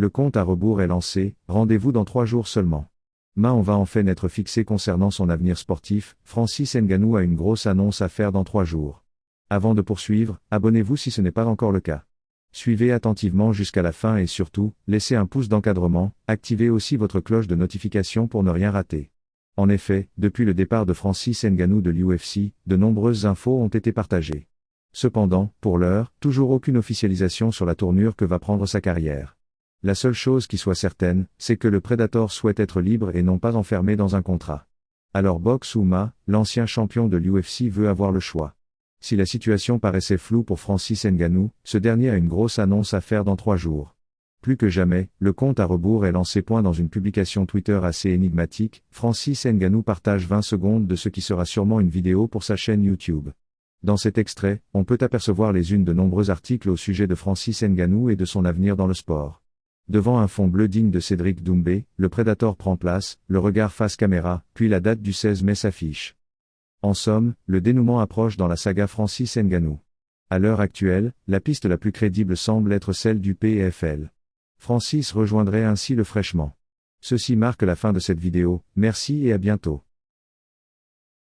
Le compte à rebours est lancé, rendez-vous dans 3 jours seulement. On va enfin être fixé concernant son avenir sportif, Francis Ngannou a une grosse annonce à faire dans 3 jours. Avant de poursuivre, abonnez-vous si ce n'est pas encore le cas. Suivez attentivement jusqu'à la fin et surtout, laissez un pouce d'encadrement, activez aussi votre cloche de notification pour ne rien rater. En effet, depuis le départ de Francis Ngannou de l'UFC, de nombreuses infos ont été partagées. Cependant, pour l'heure, toujours aucune officialisation sur la tournure que va prendre sa carrière. La seule chose qui soit certaine, c'est que le Predator souhaite être libre et non pas enfermé dans un contrat. Alors Box ou Ma, l'ancien champion de l'UFC veut avoir le choix. Si la situation paraissait floue pour Francis Ngannou, ce dernier a une grosse annonce à faire dans 3 jours. Plus que jamais, le compte à rebours est lancé. Dans une publication Twitter assez énigmatique, Francis Ngannou partage 20 secondes de ce qui sera sûrement une vidéo pour sa chaîne YouTube. Dans cet extrait, on peut apercevoir les unes de nombreux articles au sujet de Francis Ngannou et de son avenir dans le sport. Devant un fond bleu digne de Cédric Doumbé, le Predator prend place, le regard face caméra, puis la date du 16 mai s'affiche. En somme, le dénouement approche dans la saga Francis Ngannou. À l'heure actuelle, la piste la plus crédible semble être celle du PFL. Francis rejoindrait ainsi le fraîchement. Ceci marque la fin de cette vidéo, merci et à bientôt.